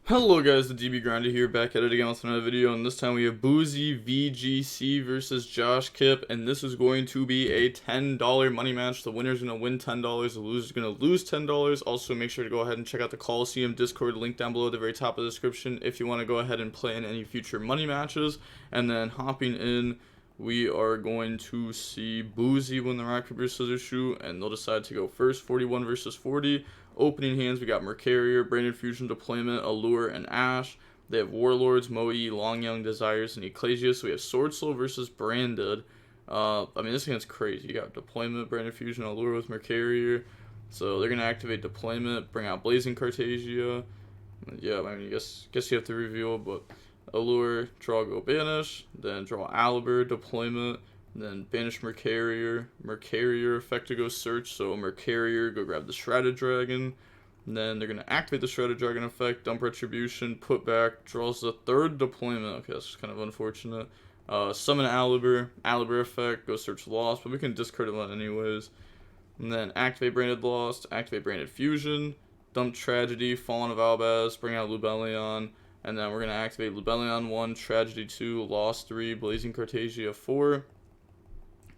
Hello guys, the DB Grinder here, back at it again with another video, and this time we have Boozy VGC versus Josh Kip, and this is going to be a $10 money match. The winner's going to win $10, the loser's going to lose $10. Also, make sure to go ahead and check out the Coliseum Discord link down below at the very top of the description if you want to go ahead and play in any future money matches. And then hopping in, we are going to see Boozy win the rock, paper, scissors, shoot, and they'll decide to go first, 41 versus 40. Opening hands, we got Mercarier, Branded Fusion, Deployment, Allure, and Ash. They have Warlords, Moe, Long Young, Desires, and Ecclesia. So we have SwordSoul versus Branded. I mean, this hand's crazy. You got Deployment, Branded Fusion, Allure with Mercarier. So they're going to activate Deployment, bring out Blazing Cartasia. Yeah, I mean, I guess you have to reveal, but Allure, draw, go banish. Then draw Aliber, Deployment. Then banish Mercarier. Mercarier effect to go search. So Mercarier, go grab the Shrouded Dragon. And then they're going to activate the Shrouded Dragon effect. Dump Retribution. Put back. Draws the third deployment. Okay, that's kind of unfortunate. Summon Aliber. Aliber effect. Go search Lost. But we can discard it anyways. And then activate Branded Lost. Activate Branded Fusion. Dump Tragedy. Fallen of Albaz. Bring out Lubellion. And then we're going to activate Lubellion 1. Tragedy 2. Lost 3. Blazing Cartasia 4.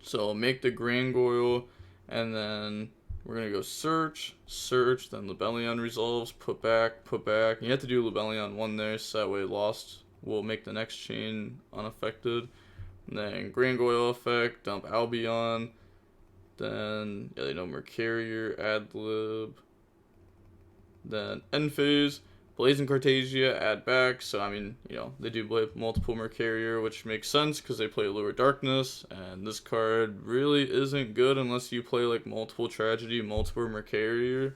So make the Gargoyle, and then we're going to go search, then Lubellion resolves, put back. You have to do Lubellion 1 there, so that way Lost will make the next chain unaffected. And then Gargoyle effect, dump Albion, then, yeah, they know Mercarier, Adlib, then end phase. Blazing Cartasia, add back. So, I mean, you know, they do play multiple Mercarier, which makes sense because they play Allure Darkness. And this card really isn't good unless you play, like, multiple Tragedy, multiple Mercarier.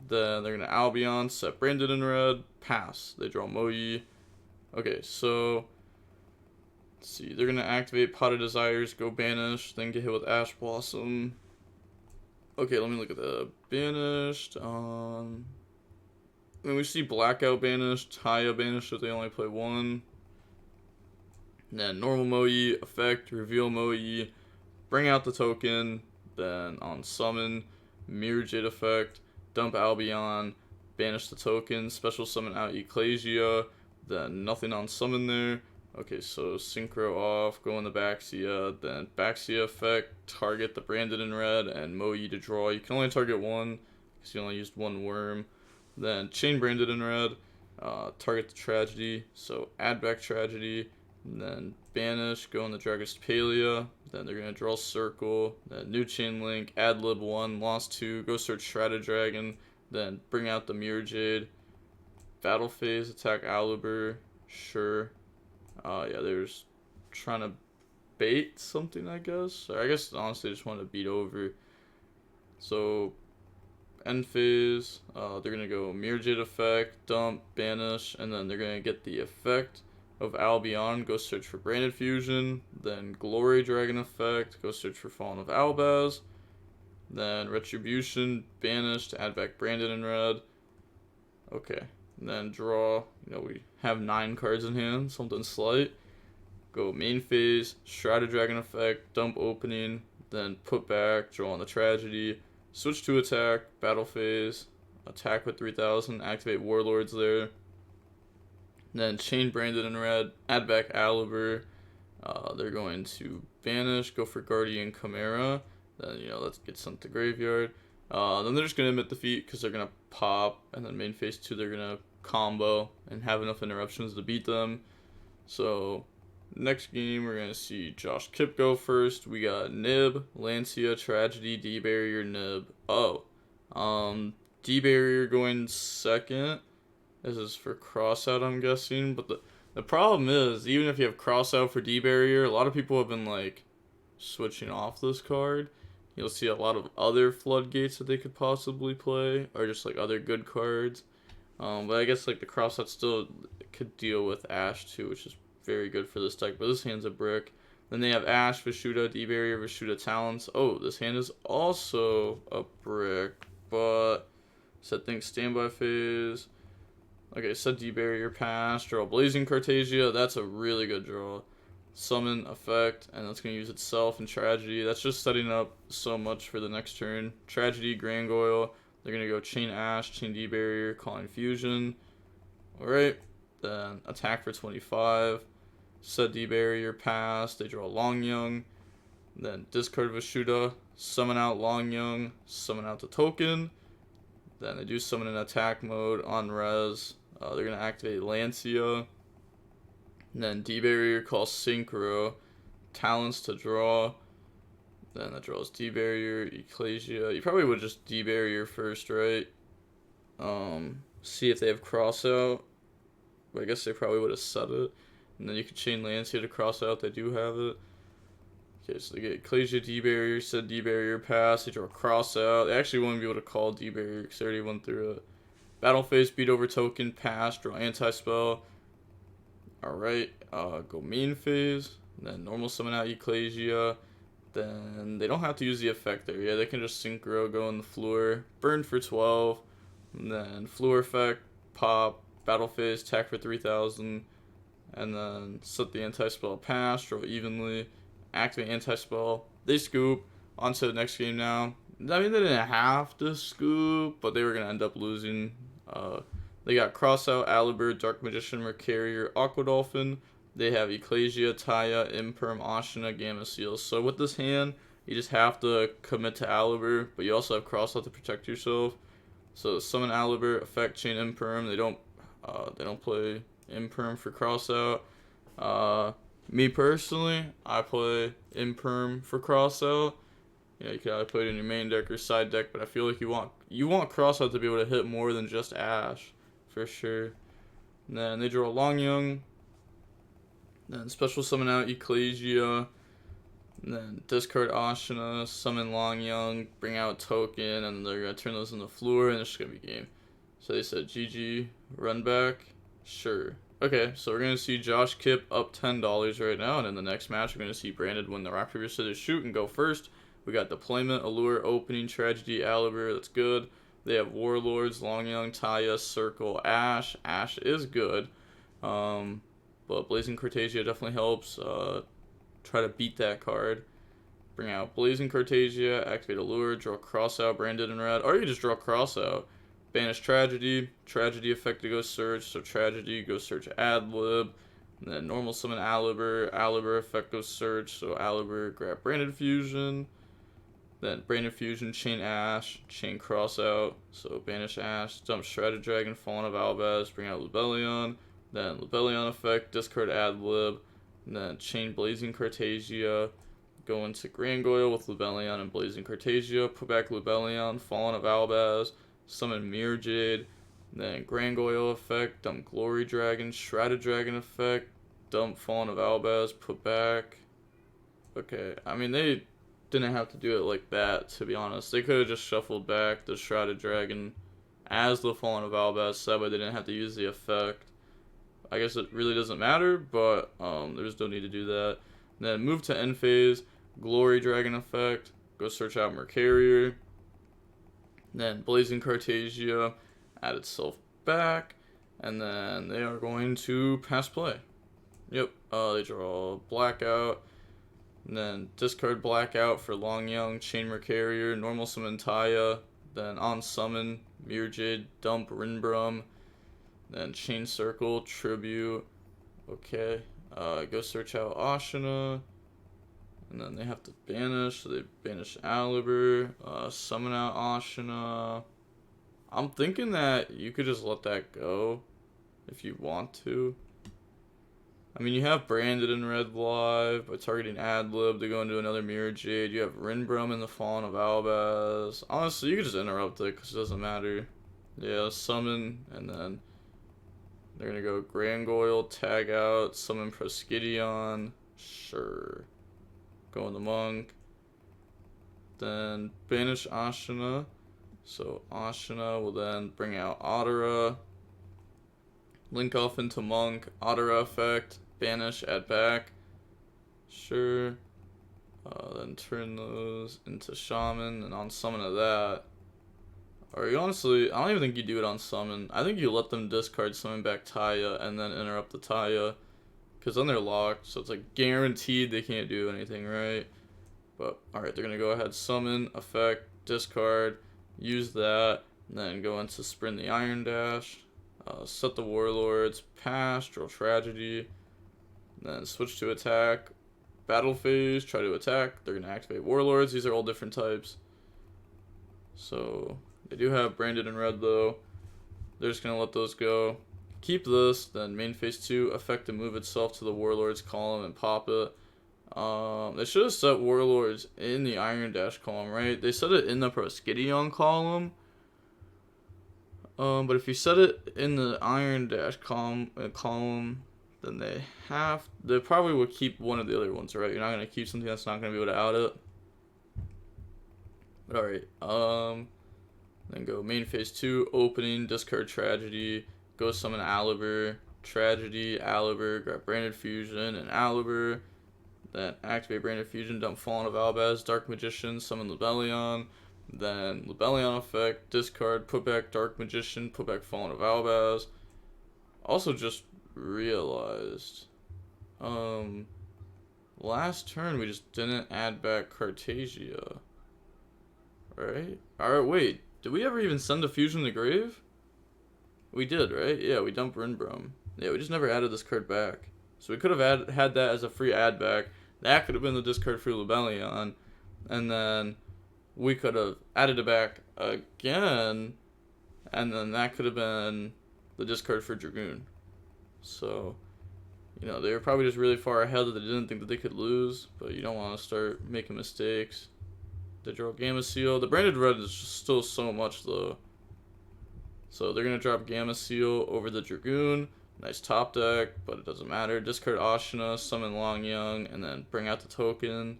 Then they're going to Albion, set Branded in red, pass. They draw Moe. Okay, so, let's see. They're going to activate Pot of Desires, go banish, then get hit with Ash Blossom. Okay, let me look at the banished. Then we see Blackout banished, Haya banished if they only play one. And then normal Moe, effect, reveal Moe, bring out the token, then on summon, Mirror Jade effect, dump Albion, banish the token, special summon out Ecclesia, then nothing on summon there. Okay, so Synchro off, go in the Baxia, then Baxia effect, target the Branded in red, and Moe to draw. You can only target one, because you only used one worm. Then chain Branded in red, target the Tragedy, so add back Tragedy, and then banish, go in the Dragostapelia, then they're going to draw Circle, then new chain link, add lib 1, lost 2, go search Shrouded Dragon, then bring out the Mirror Jade, battle phase, attack Aliber, sure. Yeah, they're just trying to bait something, I guess. Or I guess honestly just want to beat over. So end phase, they're going to go Mirror Jade effect, dump, banish, and then they're going to get the effect of Albion, go search for Branded Fusion, then Glory Dragon effect, go search for Fallen of Albaz, then Retribution, banish to add back Branded in red. Okay, and then draw, you know, we have 9 cards in hand, something slight. Go main phase, Shrouded Dragon effect, dump opening, then put back, draw on the Tragedy, switch to attack, battle phase, attack with 3000, activate Warlords there. Then chain Branded in red, add back Aliber. They're going to banish, go for Guardian Chimera. Then, you know, let's get sent to graveyard. Then they're just going to admit defeat because they're going to pop. And then main phase 2, they're going to combo and have enough interruptions to beat them. So next game, we're going to see Josh Kip go first. We got Nib, Lancia, Tragedy, D-Barrier, Nib. Oh, D-Barrier going second. This is for Crossout, I'm guessing. But the problem is, even if you have Crossout for D-Barrier, a lot of people have been, like, switching off this card. You'll see a lot of other floodgates that they could possibly play, or just, like, other good cards. But I guess, like, the Crossout still could deal with Ash, too, which is very good for this deck, but this hand's a brick. Then they have Ash, Vishuda, D-Barrier, Vishuda Talents. Oh, this hand is also a brick, but set things standby phase. Okay, set D-Barrier, pass, draw Blazing Cartasia. That's a really good draw. Summon effect, and that's going to use itself in Tragedy. That's just setting up so much for the next turn. Tragedy, Gargoyle. They're going to go chain Ash, chain D-Barrier, calling Fusion. Alright, then attack for 25. Set D barrier pass. They draw Long Young. Then discard Vashuda. Summon out Long Young. Summon out the token. Then they do summon in attack mode on res. They're going to activate Lancia. And then D barrier calls Synchro. Talents to draw. Then that draws D barrier, Ecclesia. You probably would just D barrier first, right? See if they have cross out. But I guess they probably would have set it. And then you could chain Lancia to cross out. They do have it. Okay, so they get Ecclesia, D barrier, set D barrier pass. They draw cross out. They actually won't be able to call D barrier because they already went through it. Battle phase, beat over token, pass, draw anti spell. Alright, go main phase. Then normal summon out Ecclesia. Then they don't have to use the effect there. Yeah, they can just synchro, go in the floor, burn for 12. And then floor effect, pop, battle phase, attack for 3000. And then set the anti-spell pass, draw evenly, activate anti-spell. They scoop. On to the next game now. I mean, they didn't have to scoop, but they were going to end up losing. They got Cross Out, Alibur, Dark Magician, Mercarier, Aqua Dolphin. They have Ecclesia, Taya, Imperm, Ashina, Gamma Seal. So with this hand, you just have to commit to Alibur, but you also have Cross Out to protect yourself. So summon Alibur, effect chain Imperm. They don't play Imperm for Cross Out. Me personally, I play Imperm for Cross Out. You know, you can either play it in your main deck or side deck, but I feel like you want Cross Out to be able to hit more than just Ash, for sure. And then they draw Long Young. Then special summon out Ecclesia. And then discard Ashina, summon Long Young, bring out token, and they're gonna turn those on the floor, and it's just gonna be game. So they said GG, run back, sure. Okay, so we're gonna see Josh Kip up $10 right now, and in the next match we're gonna see Brandon win the rock paper scissors shoot and go first. We got Deployment, Allure, Opening, Tragedy, Alibur. That's good. They have Warlords, Long Young, Taya, Circle, Ash. Ash is good. But Blazing Cortesia definitely helps. Try to beat that card. Bring out Blazing Cortesia, activate Allure, draw Cross Out, branded in red. Or you can just draw Cross Out. Banish Tragedy. Tragedy effect to go search. So Tragedy, go search Adlib. And then normal summon Alibur. Alibur effect goes search. So Alibur, grab Branded Fusion. Then Branded Fusion, chain Ash, chain Cross Out. So banish Ash, dump Shredded Dragon, Fallen of Albaz, bring out Lubellion. Then Lubellion effect, discard Adlib. And then chain Blazing Cortesia. Go into Grangoyle with Lubellion and Blazing Cortesia. Put back Lubellion, Fallen of Albaz. Summon Mirror Jade. Then Grangoyle effect, dump Glory Dragon, Shrouded Dragon effect. Dump Fallen of Albaz, put back. Okay, I mean, they didn't have to do it like that, to be honest. They could have just shuffled back the Shrouded Dragon as the Fallen of Albaz, so that way they didn't have to use the effect. I guess it really doesn't matter, but there's no need to do that. And then move to end phase, Glory Dragon effect, go search out Mercarier. Then Blazing Cartesia add itself back, and then they are going to pass play. Yep, they draw Blackout. And then discard Blackout for Long Young, chain Mercarier, normal summon Taya, then on summon, Mirror Jade, dump Rinbrum, then chain Circle, Tribute, okay, go search out Ashina, and then they have to banish, so they banish Alibur, summon out Ashina. I'm thinking that you could just let that go, if you want to. I mean, you have Branded in red live by targeting Adlib to go into another Mirror Jade. You have Rinbrum in the Fallen of Albaz. Honestly, you could just interrupt it because it doesn't matter. Yeah, summon, and then they're going to go Grangoyle, tag out, summon Proskydion. Sure. Go in the Monk. Then banish Ashina. So Ashina will then bring out Otera. Link off into Monk. Otera effect. Banish, add back. Sure. Then turn those into Shaman, and on summon of that. Or you honestly, I don't even think you do it on summon. I think you let them discard summon back Taya and then interrupt the Taya. Because then they're locked, so it's like guaranteed they can't do anything, right? But alright, they're going to go ahead, summon, effect, discard, use that, and then go into Sprint the Iron Dash. Set the Warlords, pass, draw Tragedy, then switch to attack, battle phase, try to attack. They're gonna activate Warlords. These are all different types. So they do have branded in red though. They're just gonna let those go. Keep this, then main phase 2, affect and move itself to the Warlords column and pop it. They should have set Warlords in the Iron Dash column, right? They set it in the Proskydion column. But if you set it in the Iron Dash column, then they probably would keep one of the other ones, right? You're not gonna keep something that's not gonna be able to out it. But alright, then go main phase 2, opening, discard Tragedy, go summon Aliber, Tragedy, Aliber, grab Branded Fusion and Aliber, then activate Branded Fusion, dump Fallen of Albaz, Dark Magician, summon Lebellion, then Lebellion effect, discard, put back Dark Magician, put back Fallen of Albaz. Also just realized, last turn we just didn't add back Cartagia. Right? Alright, wait. Did we ever even send a fusion to grave? We did, right? Yeah, we dumped Rinbrum. Yeah, we just never added this card back. So we could have had that as a free add back. That could have been the discard for Lebellion. And then we could have added it back again. And then that could have been the discard for Dragoon. So, you know, they were probably just really far ahead that they didn't think that they could lose. But you don't want to start making mistakes. They draw Gamma Seal. The branded red is just still so much though. So they're going to drop Gamma Seal over the Dragoon. Nice top deck, but it doesn't matter. Discard Ashina, summon Longyang, and then bring out the token.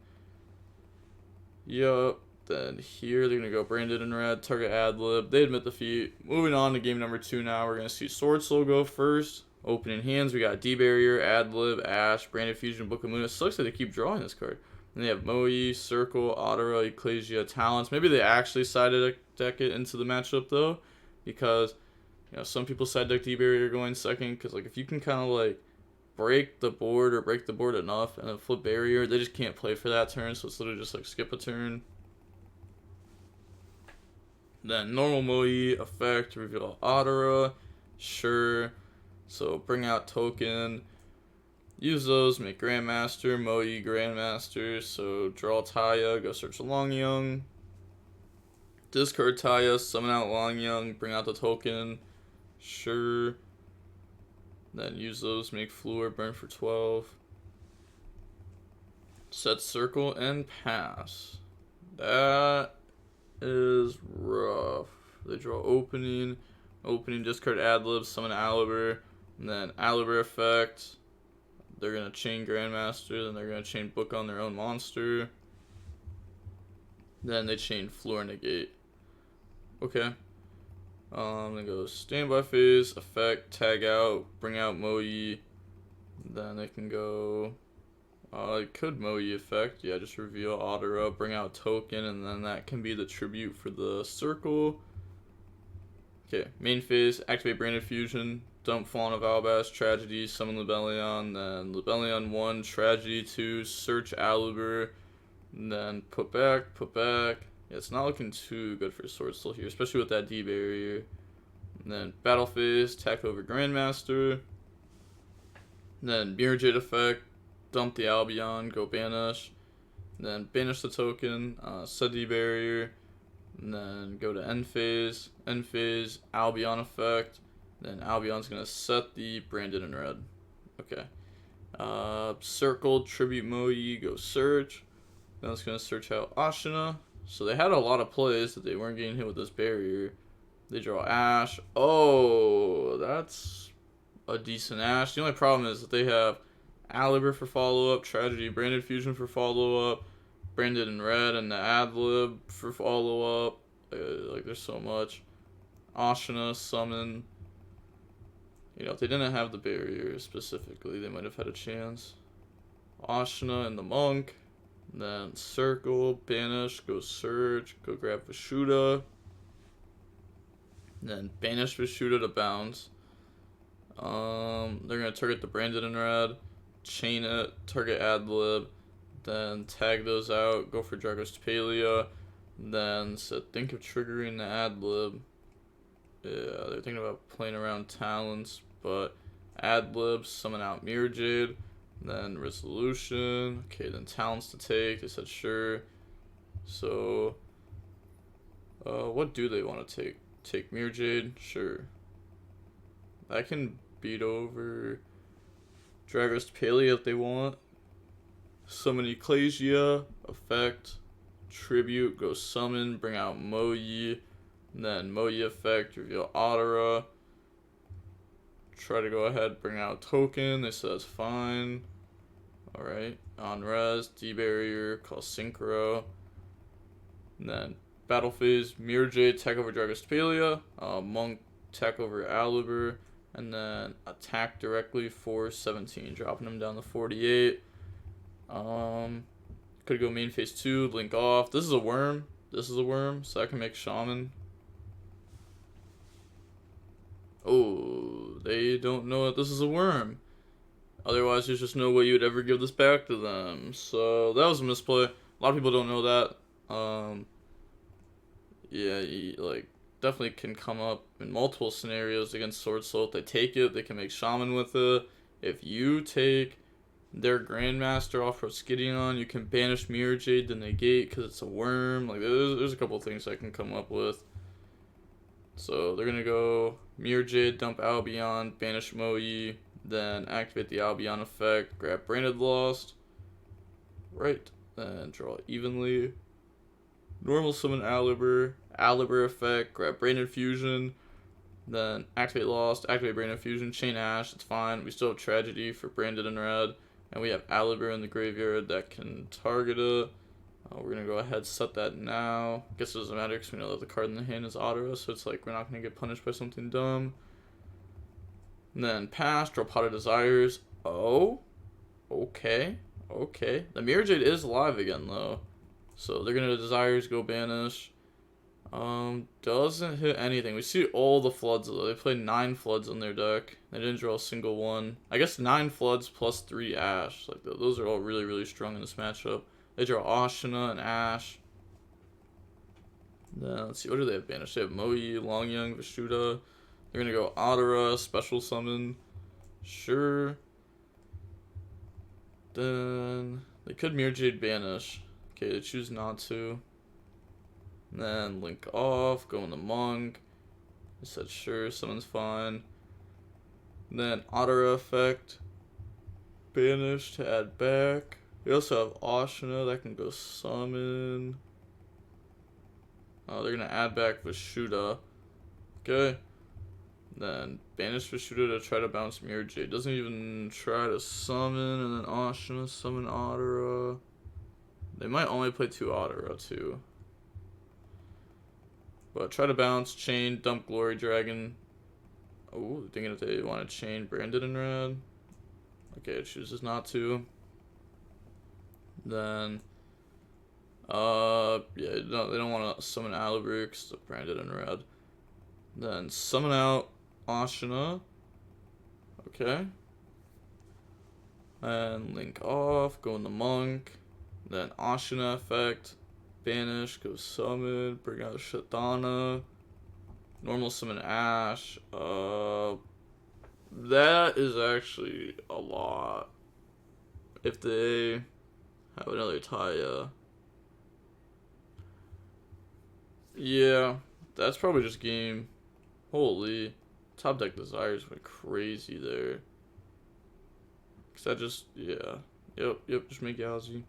Yup. Then here they're going to go branded in red, target Adlib. They admit defeat. Moving on to game number 2 now. We're going to see SwordSoul go first. Opening hands, we got D-Barrier, Adlib, Ash, Branded Fusion, Book of Moon. It sucks that they keep drawing this card. And they have Moe, Circle, Otera, Ecclesia, Talents. Maybe they actually side deck it into the matchup though, because you know some people side deck D-Barrier going second. Because like if you can kind of like break the board enough and then flip Barrier, they just can't play for that turn. So it's literally just like skip a turn. Then normal Moe effect, reveal Otera, sure. So bring out token. Use those, make Grandmaster, Moe, Grandmaster. So draw Taya, go search Longyang. Discard Taya, summon out Longyang, bring out the token. Sure. Then use those, make Fluor, burn for 12. Set Circle and pass. That is rough. They draw opening, discard Adlib, summon Aliber, and then Aliber effect. They're going to chain Grandmaster, then they're going to chain Book on their own monster. Then they chain Floor Negate. Okay. Then goes standby phase, effect, tag out, bring out Moe. Then they can go, it could Moe effect, yeah, just reveal Otera, bring out token, and then that can be the tribute for the circle. Okay, main phase, activate Branded Fusion, dump Fallen of Albaz, Tragedy, summon Lebellion, then Lebellion 1, Tragedy 2, search Aliber, and then put back. Yeah, it's not looking too good for SwordSoul here, especially with that D-Barrier. And then battle phase, attack over Grandmaster. And then Mirror Jade effect, dump the Albion, go banish. And then banish the token, set D-Barrier. And then go to end phase, Albion effect. Then Albion's going to set the branded in red. Okay. Circle, tribute Moe, go search. Then it's going to search out Ashina. So they had a lot of plays that they weren't getting hit with this barrier. They draw Ash. Oh, that's a decent Ash. The only problem is that they have Aliber for follow-up, Tragedy, Branded Fusion for follow-up, Branded in red, and the Adlib for follow-up. Like, there's so much. Ashina, summon. You know, if they didn't have the barrier specifically, they might have had a chance. Ashina and the Monk. Then circle, banish, go search, go grab Vishuda. Then banish Vishuda to bounce. They're going to target the branded in red, chain it, target Adlib, then tag those out, go for Dragos Palia. Then think of triggering the Adlib Yeah, they're thinking about playing around talents, but ad libs, summon out Mirror Jade, then resolution. Okay, then talents to take. They said sure. So, what do they want to take? Take Mirror Jade? Sure. I can beat over Dragon's Palea if they want. Summon Ecclesia, effect, tribute, go summon, bring out Moyi, then Moyi effect, reveal Otara. Try to go ahead, bring out token. They said that's fine. Alright, on res, D-barrier, call Synchro. And then battle phase, Mirror Jade, tech over Dragon's Palea, Monk, tech over Alibur, and then attack directly for 17, dropping him down to 48. Could go main phase 2, link off. This is a worm. This is a worm, so I can make Shaman. Oh, they don't know that this is a worm. Otherwise, there's just no way you would ever give this back to them. So that was a misplay. A lot of people don't know that. Yeah, like definitely can come up in multiple scenarios against SwordSoul. If they take it, they can make Shaman with it. If you take their Grandmaster off Skidion, you can banish Mirror Jade to negate because it's a worm. Like there's a couple things I can come up with. So they're gonna go Mirror Jade, dump Albion, banish Moyi, then activate the Albion effect, grab Branded Lost. Right, then draw evenly. Normal summon Alibur, Alibur effect, grab Branded Fusion, then activate Lost, activate Branded Fusion, chain Ash, it's fine. We still have Tragedy for Branded and Red, and we have Alibur in the graveyard that can target it. We're going to go ahead set that now. Guess it doesn't matter because we know that the card in the hand is Otara, so it's like we're not going to get punished by something dumb. And then pass, draw Pot of Desires. Oh, okay. The Mirror Jade is alive again though. So they're going to Desires, go banish. Doesn't hit anything. We see all the floods though. They played 9 floods in their deck. They didn't draw a single one. I guess 9 floods plus 3 ash. Like those are all really, really strong in this matchup. They draw Ashina and Ash. Then let's see, what do they have banished? They have Moyi, Longyang, Vishuda. They're gonna go Otara, special summon. Sure. Then they could Mirror Jade banish. Okay, they choose not to. And then link off, go in the Monk. I said sure, summon's fine. And then Otara effect. Banish to add back. We also have Ashina that can go summon. Oh, they're gonna add back Vishuda. Okay. Then banish Vishuda to try to bounce Mirror Jade. Doesn't even try to summon, and then Ashina summon Otara. They might only play 2 Otara too. But try to bounce, chain, dump Glory Dragon. Oh, thinking if they want to chain Branded and Red. Okay, it chooses not to. Then, yeah, they don't want to summon Alibur because it's Branded and Red. Then summon out Ashina. Okay. And link off, go in the Monk. Then Ashina effect, banish, go summon, bring out Shatana. Normal summon Ash. That is actually a lot. If they have another Taya. Yeah, that's probably just game. Holy. Top deck Desires went crazy there. Cause that just, yeah. Yep, just make Yazi.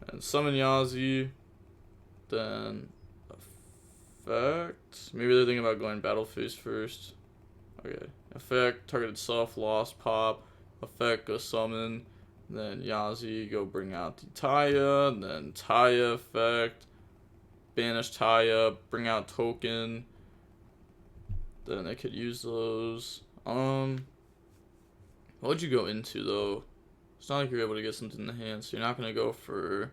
And summon Yazi. Then effect. Maybe they're thinking about going battle phase first. Okay. Effect, targeted soft, lost, pop. Effect, go summon. Then Yazi, go bring out the Taya. And then Taya effect. Banish Taya, bring out token. Then they could use those. What would you go into though? It's not like you're able to get something in the hand, so you're not gonna go for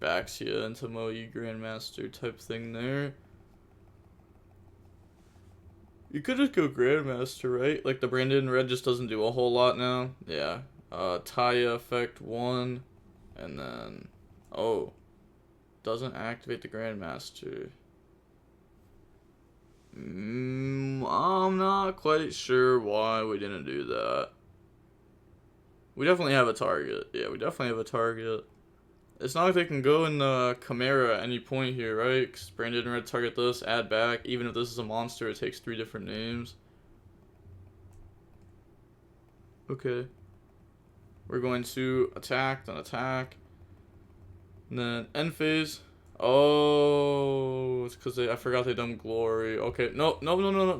Baxia into Moyi Grandmaster type thing there. You could just go Grandmaster, right? Like the Branded Red just doesn't do a whole lot now. Yeah. Taya effect 1, and then doesn't activate the Grandmaster. I'm not quite sure why we didn't do that. We definitely have a target. Yeah, we definitely have a target. It's not like they can go in the Chimera at any point here, right? Because Brandon didn't red target this, add back. Even if this is a monster, it takes 3 different names. Okay. We're going to attack, then attack. And then end phase. Oh, it's because I forgot they dumped Glory. Okay, no.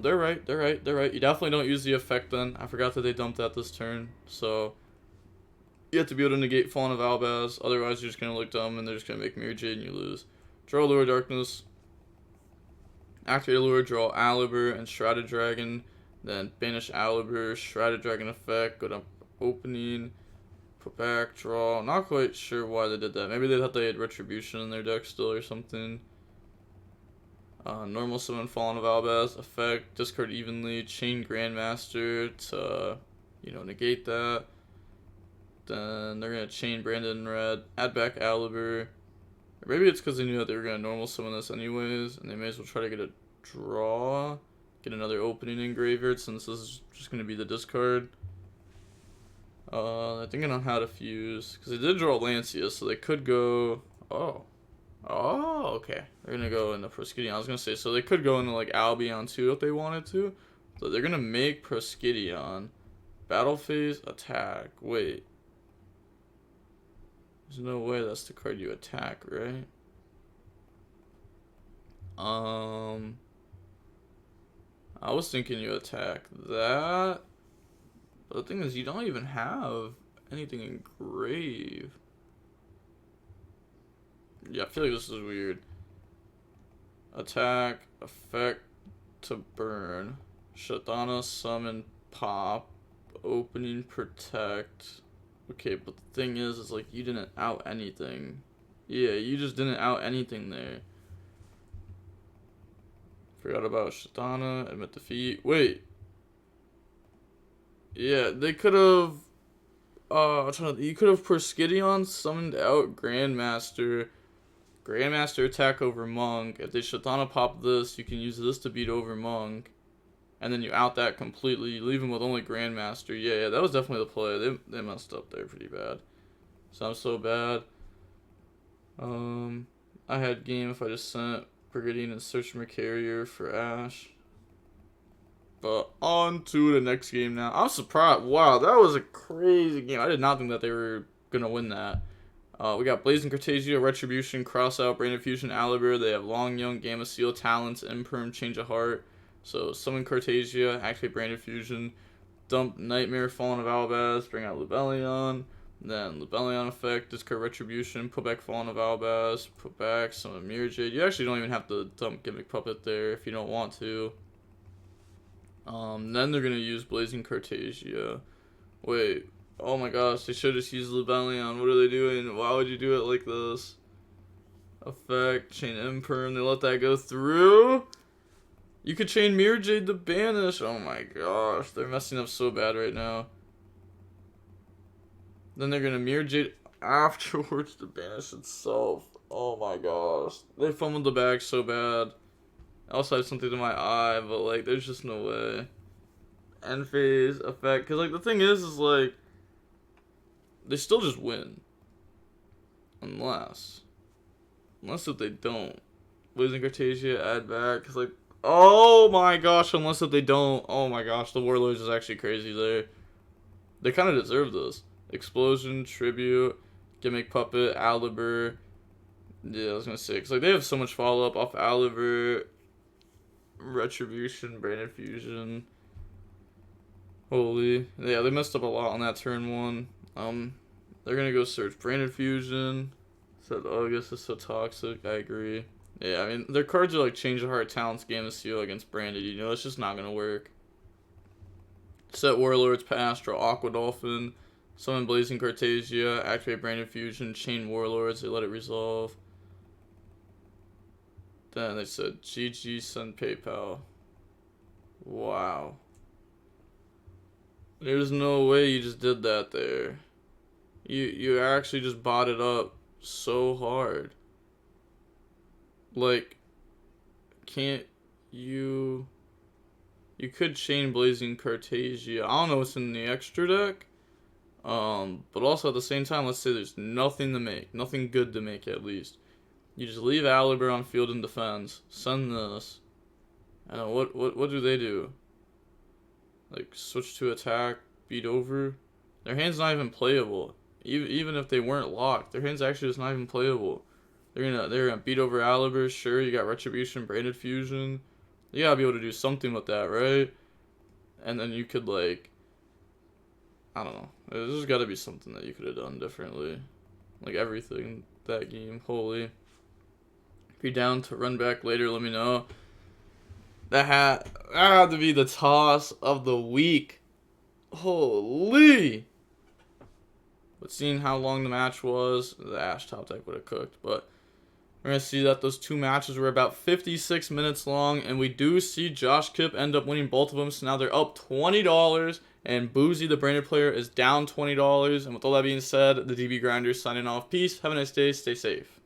They're right. You definitely don't use the effect then. I forgot that they dumped that this turn. So you have to be able to negate Fallen of Albaz. Otherwise, you're just going to look dumb and they're just going to make Mirror Jade and you lose. Draw Lure Darkness. Activate Lure, draw Aliber and Shrouded Dragon. Then banish Aliber, Shrouded Dragon effect. Go to opening. Put back, draw. Not quite sure why they did that. Maybe they thought they had Retribution in their deck still or something. Normal summon Fallen of Albaz. Effect, discard evenly. Chain Grandmaster to, negate that. Then they're going to chain Brandon in red. Add back Aliber. Or maybe it's because they knew that they were going to normal summon this anyways. And they may as well try to get a draw. Get another opening in graveyard since this is just going to be the discard. They're thinking on how to fuse. Because they did draw Lancia, so they could go... Oh, okay. They're going to go into Proskydion. I was going to say, so they could go into, like, Albion, too, if they wanted to. So they're going to make Proskydion. Battle phase, attack. Wait. There's no way that's the card you attack, right? I was thinking you attack that. But the thing is, you don't even have anything in grave. Yeah, I feel like this is weird. Attack, effect to burn. Shatana, summon, pop. Opening, protect. Okay, but the thing is, it's like you didn't out anything. Yeah, you just didn't out anything there. Forgot about Shatana, admit defeat. Wait. Yeah, they could have. You could have Proskydion summoned out Grandmaster. Grandmaster attack over Monk. If they Shatana pop this, you can use this to beat over Monk. And then you out that completely. You leave him with only Grandmaster. Yeah, that was definitely the play. They messed up there pretty bad. Sounds so bad. I had game if I just sent Brigadier and Search for Carrier for Ash. But on to the next game now. I'm surprised. Wow, that was a crazy game. I did not think that they were going to win that. We got Blazing Cartagia, Retribution, Crossout, Brain Infusion, Aliber. They have Long Young, Gamma Seal, Talents, Imperm, Change of Heart. So summon Cartagia, activate Brain Infusion, dump Nightmare, Fallen of Albaz, bring out Lubellion. Then Lubellion effect, discard Retribution, put back Fallen of Albaz, put back summon Mirror Jade. You actually don't even have to dump Gimmick Puppet there if you don't want to. Then they're gonna use Blazing Cartagia. Wait, oh my gosh, they should just use Lubellion. What are they doing? Why would you do it like this? Effect, chain Imperm, they let that go through? You could chain Mirror Jade to banish. Oh my gosh, they're messing up so bad right now. Then they're gonna Mirror Jade afterwards to banish itself. Oh my gosh, they fumbled the bag so bad. I also have something to my eye, but like, there's just no way. End phase effect, cause like the thing is like, they still just win. Unless if they don't. Blazing Cartagia, add back, cause like, oh my gosh, unless if they don't. Oh my gosh, the Warlords is actually crazy there. They kind of deserve this. Explosion, Tribute, Gimmick Puppet, Aliber. Yeah, I was gonna say, cause like they have so much follow up off Aliber. Retribution, Brain Infusion. Holy. Yeah, they messed up a lot on that turn 1. They're gonna go search Brain Infusion. Said August is so toxic, I agree. Yeah, I mean, their cards are like Change of Heart, Talents, Gamma Seal against Branded. It's just not gonna work. Set Warlords pass, draw Aqua Dolphin, summon Blazing Cartagia, activate Brain Infusion, chain Warlords, they let it resolve. Then they said, GG, send PayPal. Wow. There's no way you just did that there. You actually just bought it up so hard. Like, You could Chain Blazing Cartesia. I don't know what's in the extra deck. But also at the same time, let's say there's nothing to make. Nothing good to make, at least. You just leave Aliber on field and defense. Send this. And what do they do? Like, switch to attack, beat over? Their hand's not even playable. Even if they weren't locked, their hand's actually just not even playable. They're gonna beat over Aliber, sure, you got Retribution, Branded Fusion. You gotta be able to do something with that, right? And then you could, like, I don't know. There's gotta be something that you could have done differently. Like everything that game, holy. If you're down to run back later, let me know. That had to be the toss of the week. Holy! But seeing how long the match was, the Ash top deck would have cooked. But we're going to see that those two matches were about 56 minutes long. And we do see Josh Kipp end up winning both of them. So now they're up $20. And Boozy, the branded player, is down $20. And with all that being said, the DB Grinder signing off. Peace. Have a nice day. Stay safe.